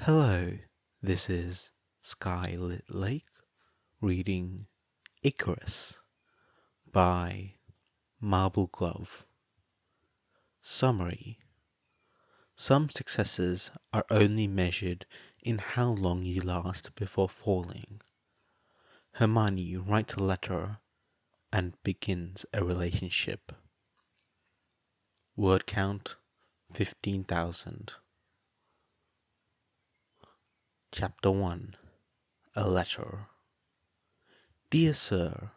Hello, this is Skylit Lake reading Icarus by Marble Glove. Summary. Some successes are only measured in how long you last before falling. Hermione writes a letter and begins a relationship. Word count 15,000. Chapter 1. A Letter. Dear Sir,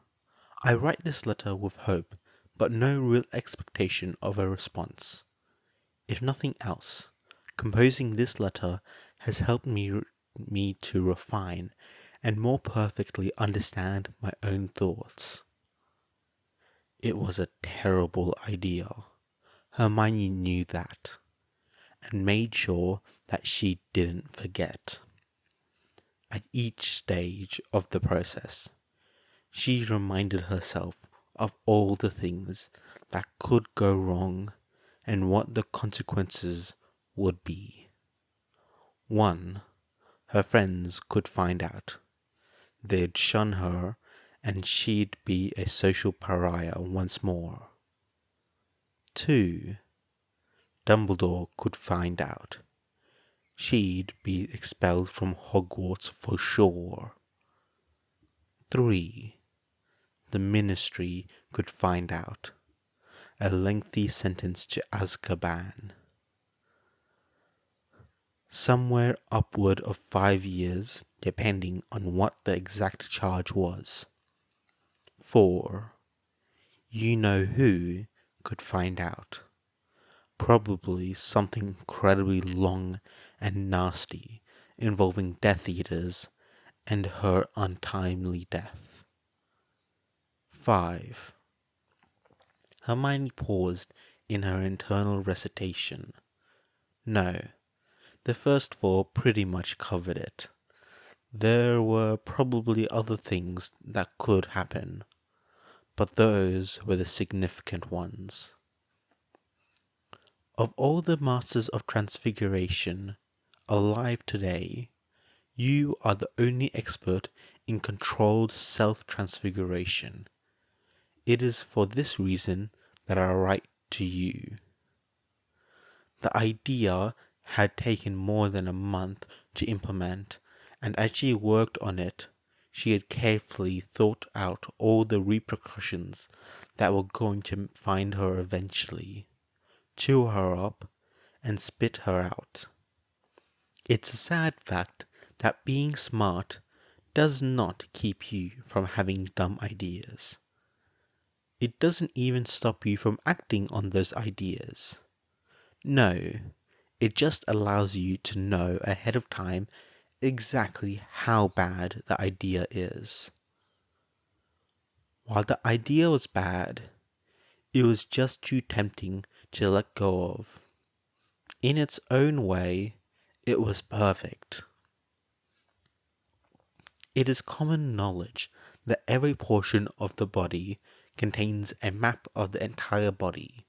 I write this letter with hope, but no real expectation of a response. If nothing else, composing this letter has helped me to refine and more perfectly understand my own thoughts. It was a terrible idea. Hermione knew that, and made sure that she didn't forget. At each stage of the process, she reminded herself of all the things that could go wrong and what the consequences would be. 1. Her friends could find out. They'd shun her and she'd be a social pariah once more. 2. Dumbledore could find out. She'd be expelled from Hogwarts for sure. 3. The Ministry could find out. A lengthy sentence to Azkaban. Somewhere upward of 5 years, depending on what the exact charge was. 4. You know who could find out. Probably something incredibly long and nasty, involving Death Eaters and her untimely death. 5. Hermione paused in her internal recitation. No, the first 4 pretty much covered it. There were probably other things that could happen, but those were the significant ones. Of all the Masters of Transfiguration alive today, you are the only expert in controlled self-transfiguration. It is for this reason that I write to you. The idea had taken more than a month to implement, and as she worked on it, she had carefully thought out all the repercussions that were going to find her eventually, chew her up, and spit her out. It's a sad fact that being smart does not keep you from having dumb ideas. It doesn't even stop you from acting on those ideas. No, it just allows you to know ahead of time exactly how bad the idea is. While the idea was bad, it was just too tempting to let go of. In its own way, it was perfect. It is common knowledge that every portion of the body contains a map of the entire body.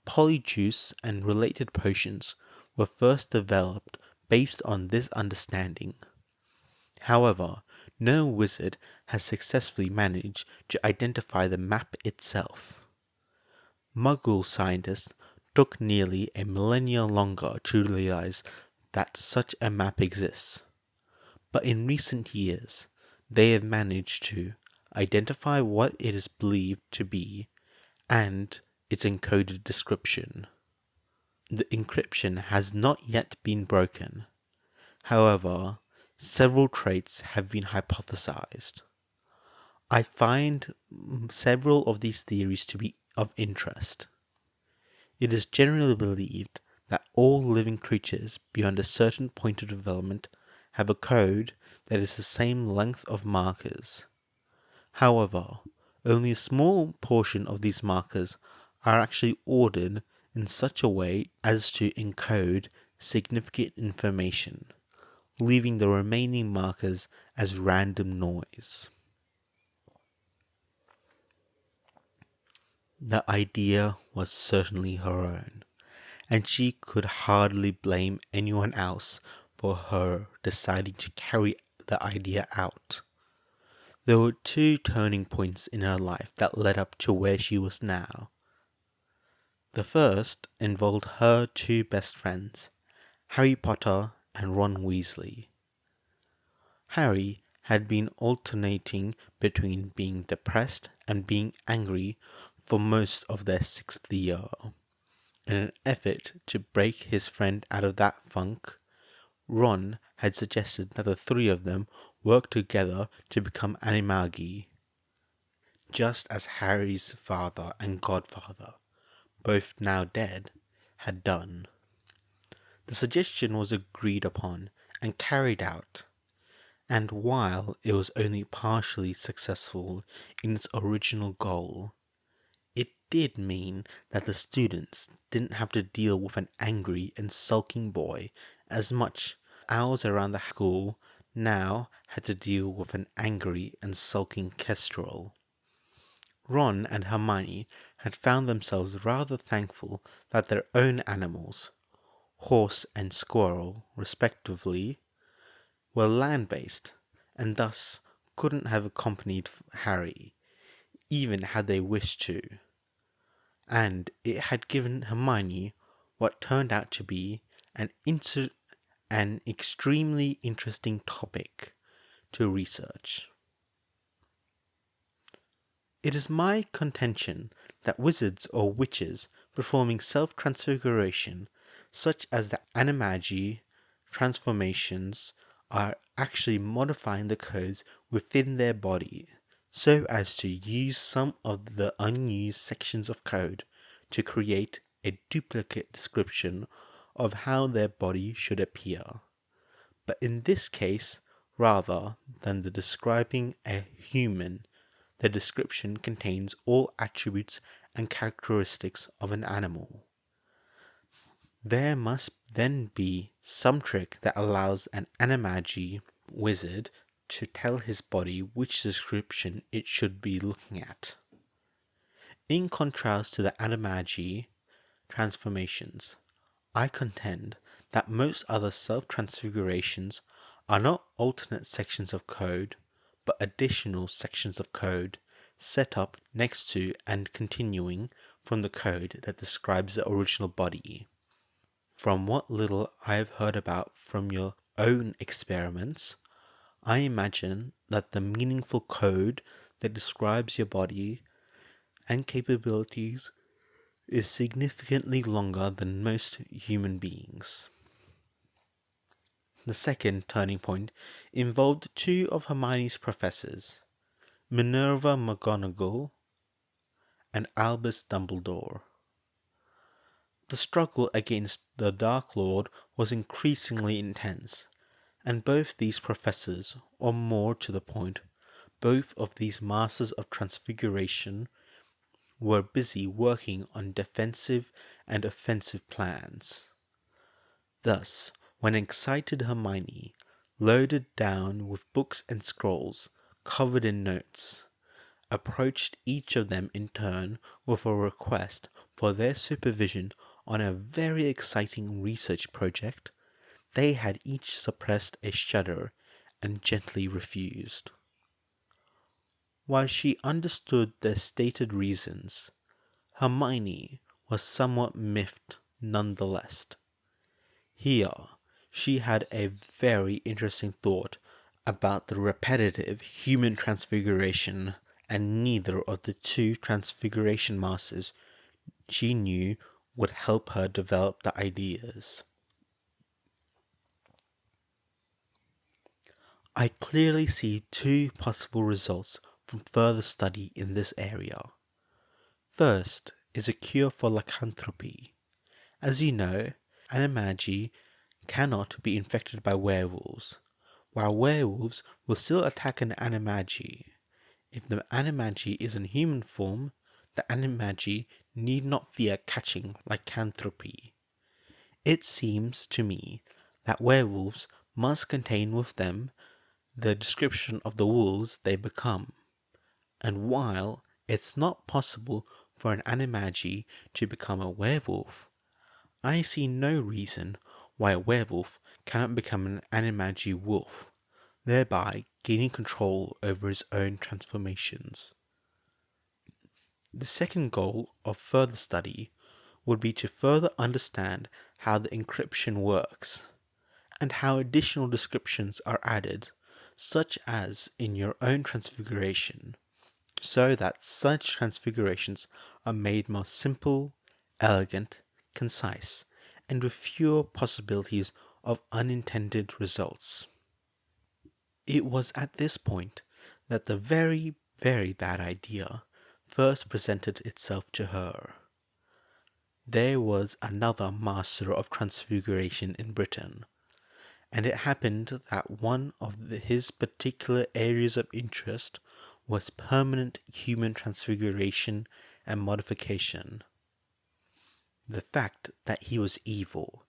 Polyjuice and related potions were first developed based on this understanding. However, no wizard has successfully managed to identify the map itself. Muggle scientists took nearly a millennia longer to realize that such a map exists. But in recent years, they have managed to identify what it is believed to be and its encoded description. The encryption has not yet been broken. However, several traits have been hypothesized. I find several of these theories to be of interest. It is generally believed that all living creatures beyond a certain point of development have a code that is the same length of markers. However, only a small portion of these markers are actually ordered in such a way as to encode significant information, leaving the remaining markers as random noise. The idea was certainly her own, and she could hardly blame anyone else for her deciding to carry the idea out. There were two turning points in her life that led up to where she was now. The first involved her two best friends, Harry Potter and Ron Weasley. Harry had been alternating between being depressed and being angry for most of their 6th year. In an effort to break his friend out of that funk, Ron had suggested that the three of them work together to become animagi, just as Harry's father and godfather, both now dead, had done. The suggestion was agreed upon and carried out, and while it was only partially successful in its original goal, it did mean that the students didn't have to deal with an angry and sulking boy as much. Owls around the school now had to deal with an angry and sulking kestrel. Ron and Hermione had found themselves rather thankful that their own animals, horse and squirrel respectively, were land-based, and thus couldn't have accompanied Harry, even had they wished to. And it had given Hermione what turned out to be an extremely interesting topic to research. It is my contention that wizards or witches performing self-transfiguration, such as the animagi transformations, are actually modifying the codes within their body so as to use some of the unused sections of code to create a duplicate description of how their body should appear. But in this case, rather than the describing a human, the description contains all attributes and characteristics of an animal. There must then be some trick that allows an animagi wizard to tell his body which description it should be looking at. In contrast to the animagi transformations, I contend that most other self-transfigurations are not alternate sections of code, but additional sections of code set up next to and continuing from the code that describes the original body. From what little I have heard about from your own experiments, I imagine that the meaningful code that describes your body and capabilities is significantly longer than most human beings. The second turning point involved two of Hermione's professors, Minerva McGonagall and Albus Dumbledore. The struggle against the Dark Lord was increasingly intense, and both these professors, or more to the point, both of these masters of transfiguration, were busy working on defensive and offensive plans. Thus, when excited Hermione, loaded down with books and scrolls covered in notes, approached each of them in turn with a request for their supervision on a very exciting research project, they had each suppressed a shudder and gently refused. While she understood their stated reasons, Hermione was somewhat miffed nonetheless. Here, she had a very interesting thought about the repetitive human transfiguration, and neither of the two transfiguration masters she knew would help her develop the ideas. I clearly see two possible results from further study in this area. First is a cure for lycanthropy. As you know, animagi cannot be infected by werewolves, while werewolves will still attack an animagi. If the animagi is in human form, the animagi need not fear catching lycanthropy. It seems to me that werewolves must contain with them the description of the wolves they become, and while it's not possible for an animagi to become a werewolf, I see no reason why a werewolf cannot become an animagi wolf, thereby gaining control over his own transformations. The second goal of further study would be to further understand how the encryption works, and how additional descriptions are added, such as in your own transfiguration, so that such transfigurations are made more simple, elegant, concise, and with fewer possibilities of unintended results. It was at this point that the very, very bad idea first presented itself to her. There was another master of transfiguration in Britain, and it happened that one of his particular areas of interest was permanent human transfiguration and modification. The fact that he was evil,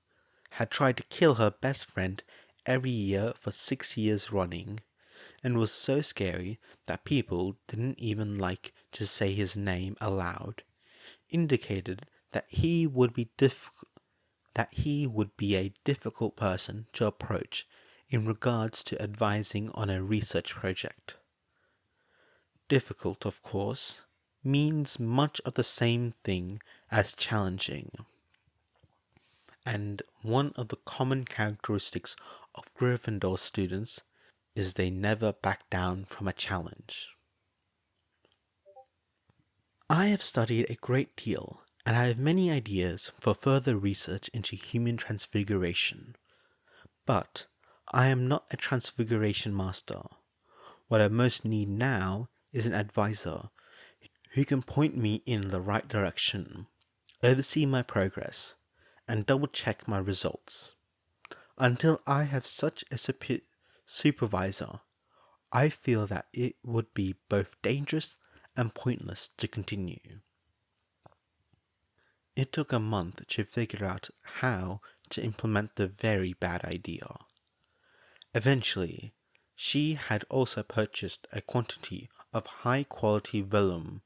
had tried to kill her best friend every year for 6 years running, and was so scary that people didn't even like to say his name aloud, indicated that he would be a difficult person to approach in regards to advising on a research project. Difficult, of course, means much of the same thing as challenging. And one of the common characteristics of Gryffindor students is they never back down from a challenge. I have studied a great deal, and I have many ideas for further research into human transfiguration. But I am not a transfiguration master. What I most need now is an advisor who can point me in the right direction, oversee my progress, and double-check my results. Until I have such a supervisor, I feel that it would be both dangerous and pointless to continue. It took a month to figure out how to implement the very bad idea. Eventually, she had also purchased a quantity of high-quality vellum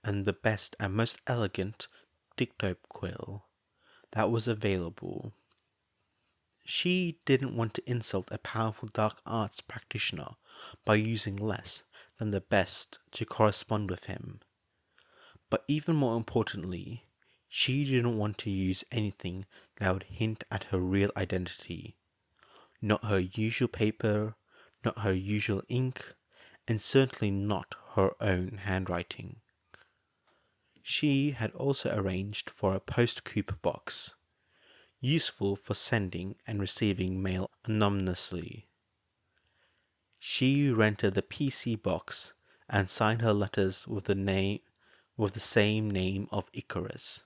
and the best and most elegant dictope quill that was available. She didn't want to insult a powerful dark arts practitioner by using less than the best to correspond with him. But even more importantly, she didn't want to use anything that would hint at her real identity. Not her usual paper, not her usual ink, and certainly not her own handwriting. She had also arranged for a post-coupe box, useful for sending and receiving mail anonymously. She rented the PC box and signed her letters with the same name of Icarus,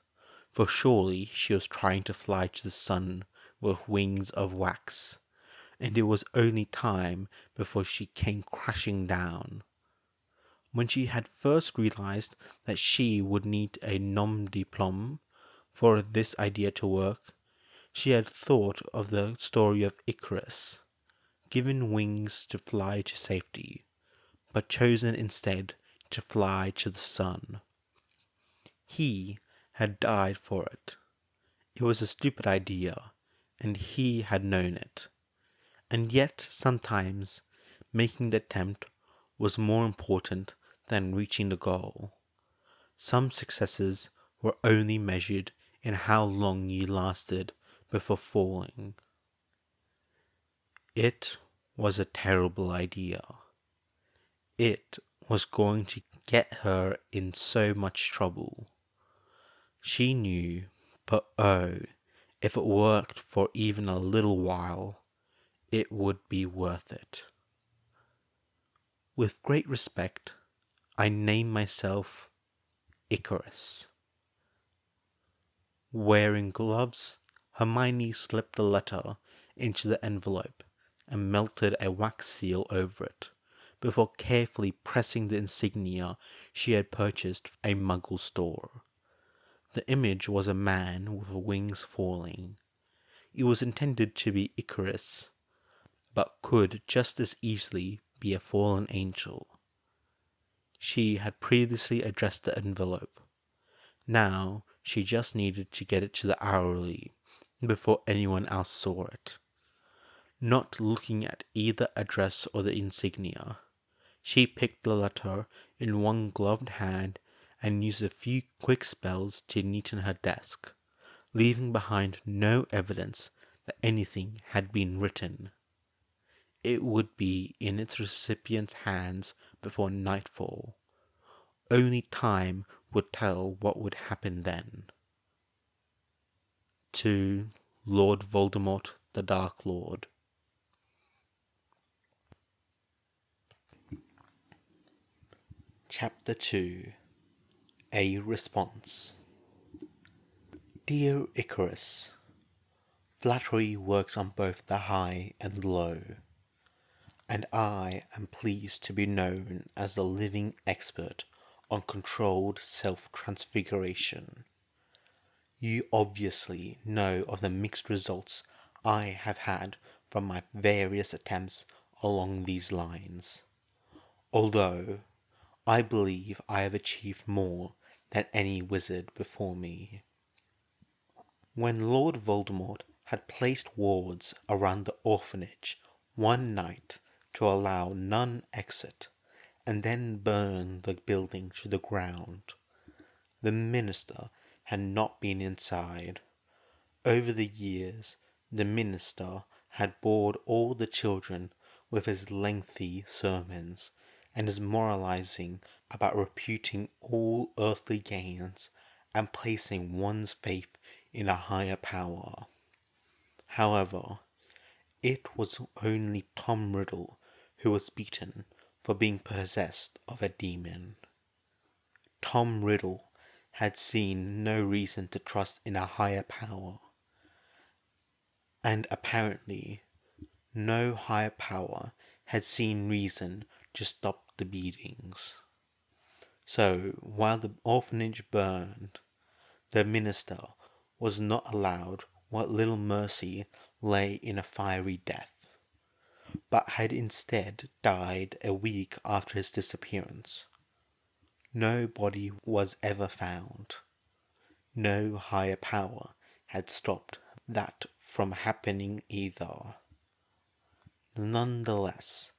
for surely she was trying to fly to the sun with wings of wax, and it was only time before she came crashing down. When she had first realized that she would need a nom de plume for this idea to work, she had thought of the story of Icarus, given wings to fly to safety, but chosen instead to fly to the sun. He had died for it. It was a stupid idea, and he had known it. And yet, sometimes, making the attempt was more important than reaching the goal. Some successes were only measured in how long you lasted before falling. It was a terrible idea. It was going to get her in so much trouble. She knew, but oh, if it worked for even a little while, it would be worth it. With great respect, I named myself Icarus. Wearing gloves, Hermione slipped the letter into the envelope and melted a wax seal over it, before carefully pressing the insignia she had purchased from a Muggle store. The image was a man with wings falling. It was intended to be Icarus, but could just as easily be a fallen angel. She had previously addressed the envelope. Now she just needed to get it to the Hourly before anyone else saw it. Not looking at either address or the insignia, she picked the letter in one gloved hand and used a few quick spells to neaten her desk, leaving behind no evidence that anything had been written. It would be in its recipient's hands before nightfall. Only time would tell what would happen then. To Lord Voldemort, the Dark Lord. Chapter 2. A Response. Dear Icarus, flattery works on both the high and low, and I am pleased to be known as the living expert on controlled self-transfiguration. You obviously know of the mixed results I have had from my various attempts along these lines, although I believe I have achieved more than any wizard before me. When Lord Voldemort had placed wards around the orphanage one night to allow none exit, and then burned the building to the ground, the minister had not been inside. Over the years, the minister had bored all the children with his lengthy sermons and his moralizing about reputing all earthly gains and placing one's faith in a higher power. However, it was only Tom Riddle who was beaten for being possessed of a demon. Tom Riddle had seen no reason to trust in a higher power, and apparently no higher power had seen reason to stop the beatings. So, while the orphanage burned, the minister was not allowed what little mercy lay in a fiery death, but had instead died a week after his disappearance. No body was ever found. No higher power had stopped that from happening either. Nonetheless,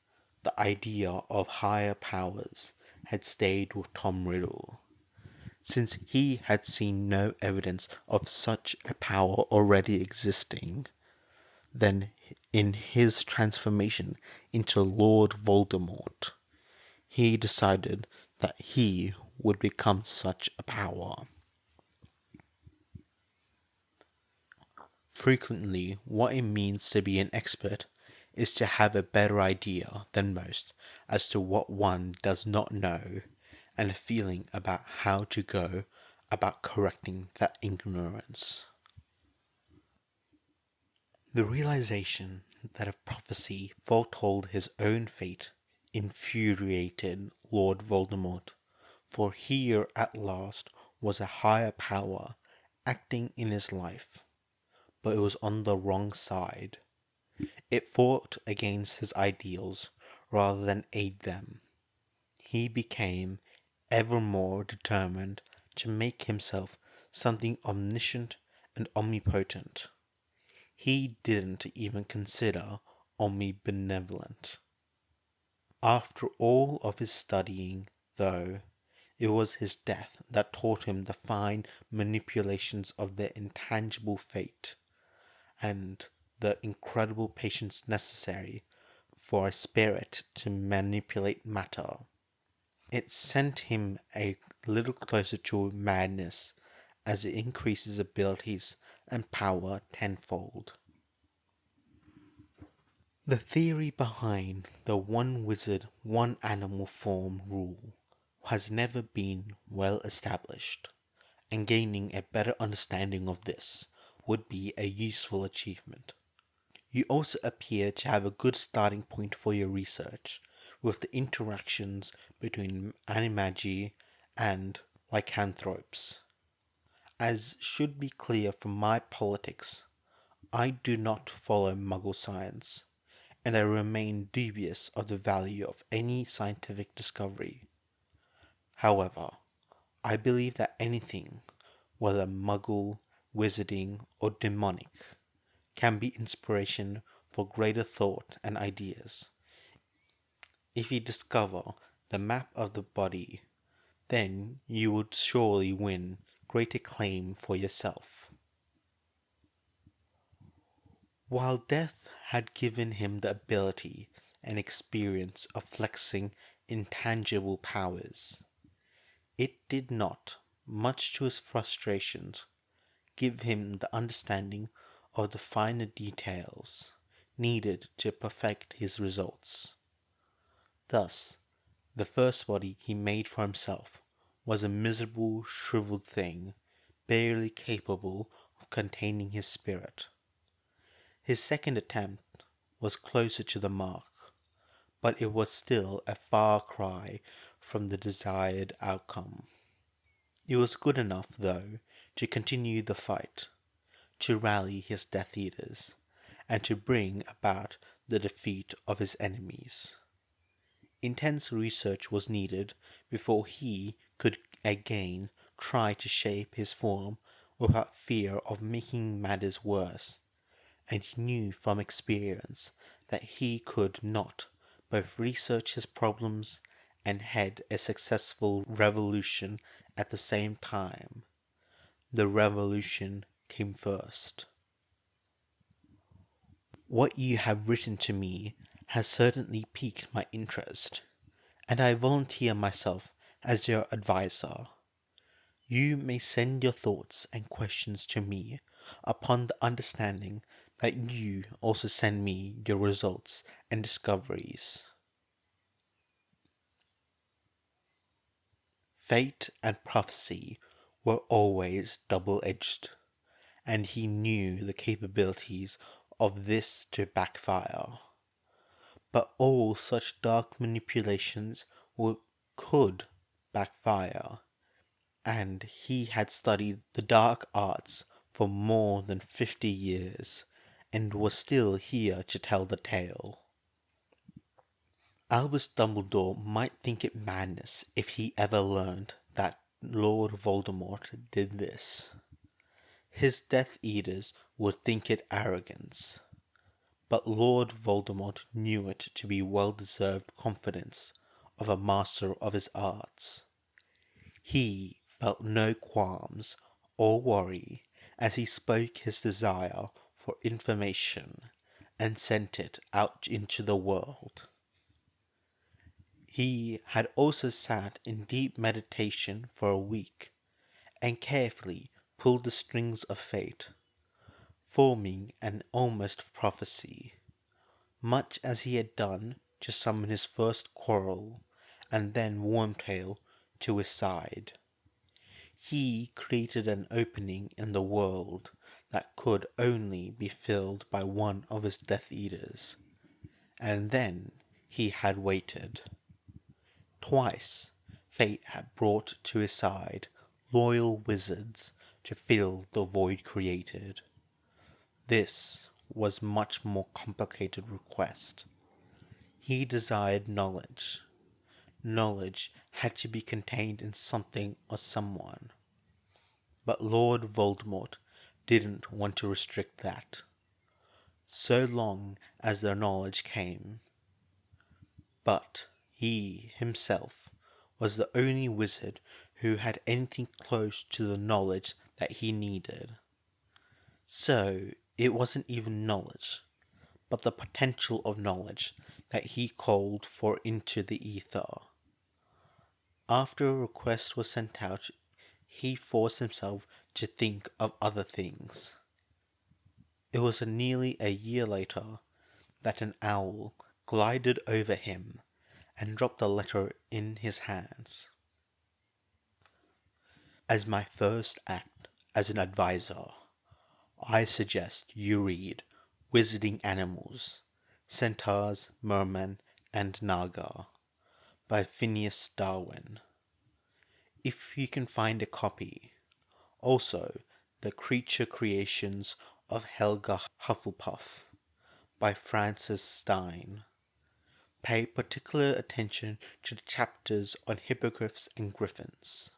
the idea of higher powers had stayed with Tom Riddle, since he had seen no evidence of such a power already existing. Then, in his transformation into Lord Voldemort, he decided that he would become such a power. Frequently, what it means to be an expert is to have a better idea than most as to what one does not know, and a feeling about how to go about correcting that ignorance. The realization that a prophecy foretold his own fate infuriated Lord Voldemort, for here at last was a higher power acting in his life, but it was on the wrong side. It fought against his ideals rather than aid them. He became ever more determined to make himself something omniscient and omnipotent. He didn't even consider omnibenevolent. After all of his studying, though, it was his death that taught him the fine manipulations of the intangible fate, and the incredible patience necessary for a spirit to manipulate matter. It sent him a little closer to madness as it increases abilities and power tenfold. The theory behind the one wizard, one animal form rule has never been well established, and gaining a better understanding of this would be a useful achievement. You also appear to have a good starting point for your research, with the interactions between animagi and lycanthropes. As should be clear from my politics, I do not follow Muggle science, and I remain dubious of the value of any scientific discovery. However, I believe that anything, whether Muggle, wizarding, or demonic, can be inspiration for greater thought and ideas. If you discover the map of the body, then you would surely win greater claim for yourself. While death had given him the ability and experience of flexing intangible powers, it did not, much to his frustrations, give him the understanding of the finer details needed to perfect his results. Thus, the first body he made for himself was a miserable, shriveled thing, barely capable of containing his spirit. His second attempt was closer to the mark, but it was still a far cry from the desired outcome. It was good enough, though, to continue the fight, to rally his Death Eaters, and to bring about the defeat of his enemies. Intense research was needed before he could again try to shape his form without fear of making matters worse, and he knew from experience that he could not both research his problems and head a successful revolution at the same time. The revolution came first. What you have written to me has certainly piqued my interest, and I volunteer myself as your adviser. You may send your thoughts and questions to me upon the understanding that you also send me your results and discoveries. Fate and prophecy were always double-edged, and he knew the capabilities of this to backfire. But all such dark manipulations could backfire, and he had studied the dark arts for more than 50 years, and was still here to tell the tale. Albus Dumbledore might think it madness if he ever learned that Lord Voldemort did this. His Death Eaters would think it arrogance, but Lord Voldemort knew it to be well-deserved confidence of a master of his arts. He felt no qualms or worry as he spoke his desire for information and sent it out into the world. He had also sat in deep meditation for a week, and carefully pulled the strings of fate, forming an almost prophecy, much as he had done to summon his first Quirrell, and then Wormtail to his side. He created an opening in the world that could only be filled by one of his Death Eaters, and then he had waited. Twice fate had brought to his side loyal wizards to fill the void created. This was much more complicated request. He desired knowledge. Knowledge had to be contained in something or someone. But Lord Voldemort didn't want to restrict that, so long as the knowledge came. But he himself was the only wizard who had anything close to the knowledge that he needed. So it wasn't even knowledge, but the potential of knowledge that he called for into the ether. After a request was sent out, he forced himself to think of other things. It was nearly a year later that an owl glided over him and dropped a letter in his hands. As my first act as an advisor, I suggest you read Wizarding Animals, Centaurs, Mermen, and Naga by Phineas Darwin. If you can find a copy. Also, The Creature Creations of Helga Hufflepuff by Francis Stein. Pay particular attention to the chapters on hippogriffs and griffins.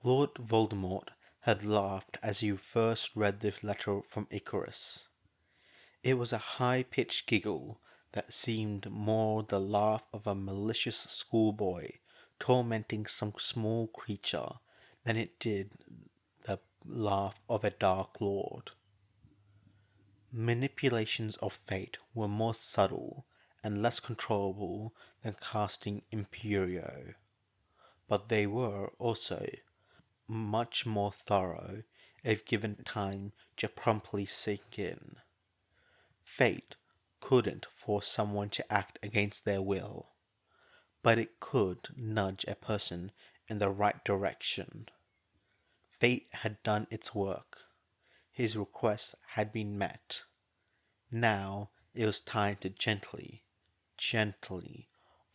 Lord Voldemort had laughed as he first read the letter from Icarus. It was a high-pitched giggle that seemed more the laugh of a malicious schoolboy tormenting some small creature than it did the laugh of a dark lord. Manipulations of fate were more subtle and less controllable than casting Imperio, but they were also much more thorough if given time to promptly sink in. Fate couldn't force someone to act against their will, but it could nudge a person in the right direction. Fate had done its work. His request had been met. Now it was time to gently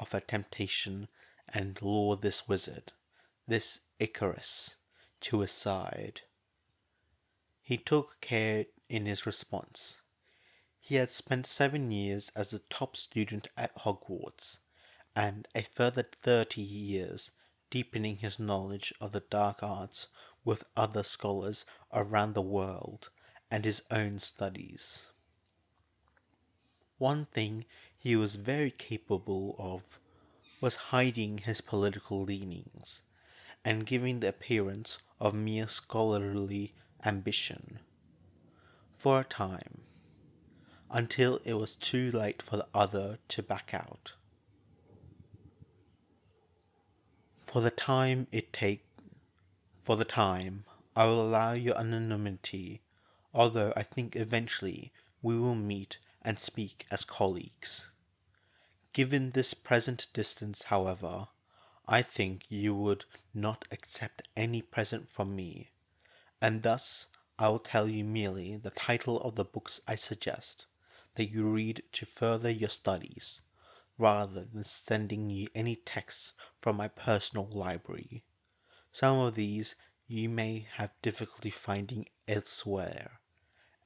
offer temptation and lure this wizard, this Icarus, to his side. He took care in his response. He had spent 7 years as the top student at Hogwarts, and a further 30 years deepening his knowledge of the dark arts with other scholars around the world and his own studies. One thing he was very capable of was hiding his political leanings and giving the appearance of mere scholarly ambition. For a time, until it was too late for the other to back out. For the time, I will allow your anonymity, although I think eventually we will meet and speak as colleagues. Given this present distance, however, I think you would not accept any present from me, and thus I will tell you merely the title of the books I suggest that you read to further your studies, rather than sending you any texts from my personal library. Some of these you may have difficulty finding elsewhere,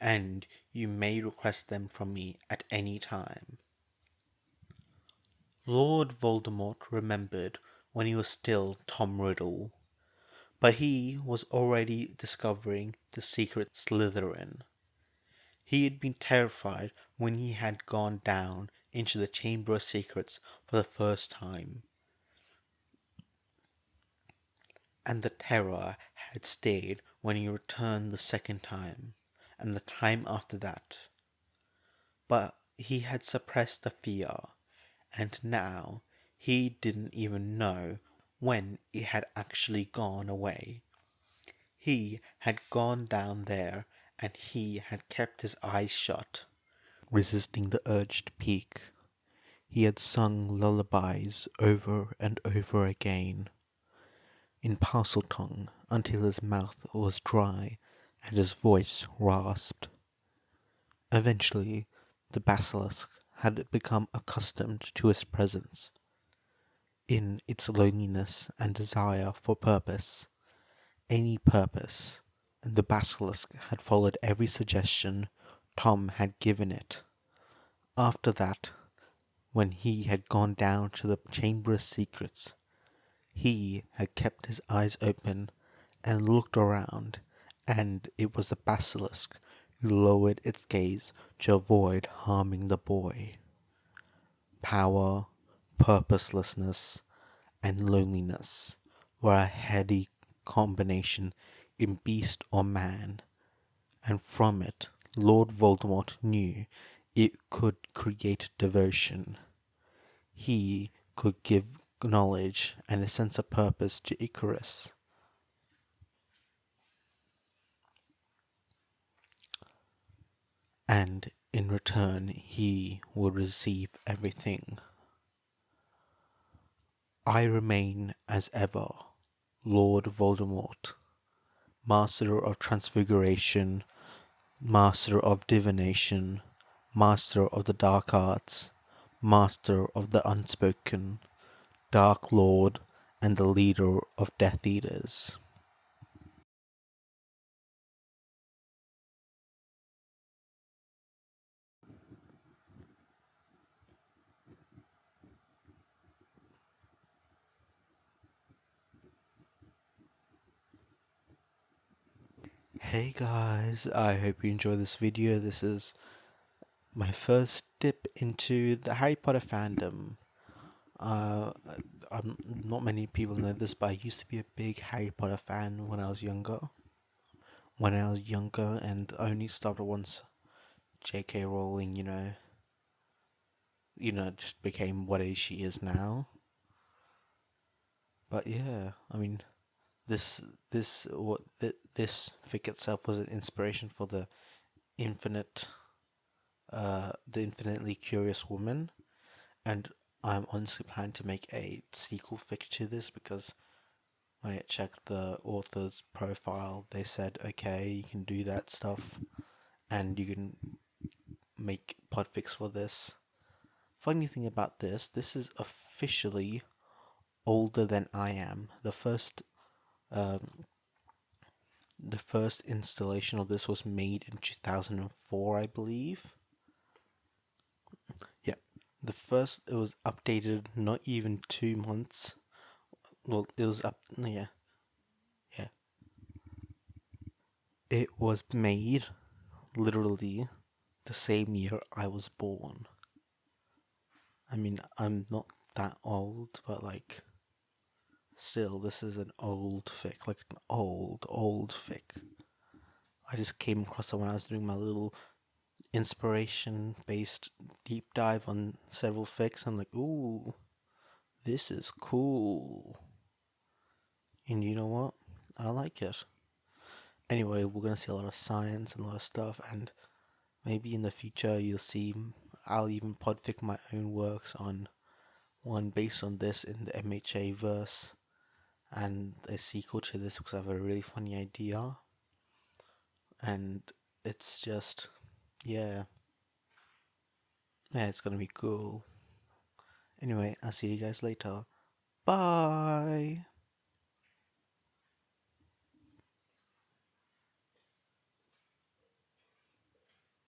and you may request them from me at any time. Lord Voldemort remembered when he was still Tom Riddle, but he was already discovering the secret Slytherin. He had been terrified when he had gone down into the Chamber of Secrets for the first time, and the terror had stayed when he returned the second time, and the time after that. But he had suppressed the fear, and now he didn't even know when it had actually gone away. He had gone down there, and he had kept his eyes shut, resisting the urge to peek. He had sung lullabies over and over again, in Parseltongue, until his mouth was dry and his voice rasped. Eventually, the basilisk had become accustomed to his presence. In its loneliness and desire for purpose, any purpose, and the basilisk had followed every suggestion Tom had given it. After that, when he had gone down to the Chamber of Secrets, he had kept his eyes open and looked around, and it was the basilisk who lowered its gaze to avoid harming the boy. Power, purposelessness, and loneliness were a heady combination in beast or man, and from it Lord Voldemort knew it could create devotion. He could give knowledge and a sense of purpose to Icarus. And in return he would receive everything. I remain as ever, Lord Voldemort, Master of Transfiguration, Master of Divination, Master of the Dark Arts, Master of the Unspoken, Dark Lord, and the leader of Death Eaters. Hey guys, I hope you enjoy this video. This is My first dip into the Harry Potter fandom. Uh, not many people know this, but I used to be a big Harry Potter fan when I was younger. And I only stopped once J.K. Rowling, just became what she is now. But yeah, I mean, this this fic itself was an inspiration for infinite, the infinitely curious woman, and I'm honestly planning to make a sequel fic to this because when I checked the author's profile, they said, okay, you can do that stuff and you can make podfics for this. Funny thing about this is officially older than I am. Um, the first installation of this was made in 2004, I believe. Yeah, it was updated not even 2 months. Well, it was up. Yeah, yeah. It was made literally the same year I was born. I mean, I'm not that old, but like, still, this is an old fic, like an old fic. I just came across it when I was doing my little inspiration based deep dive on several fics. I'm like, ooh, this is cool. And you know what? I like it. Anyway, we're gonna see a lot of science and a lot of stuff, and maybe in the future you'll see I'll even podfic my own works on one based on this in the MHA verse and a sequel to this because I have a really funny idea. And it's just, yeah, it's gonna be cool. Anyway, I'll see you guys later. Bye!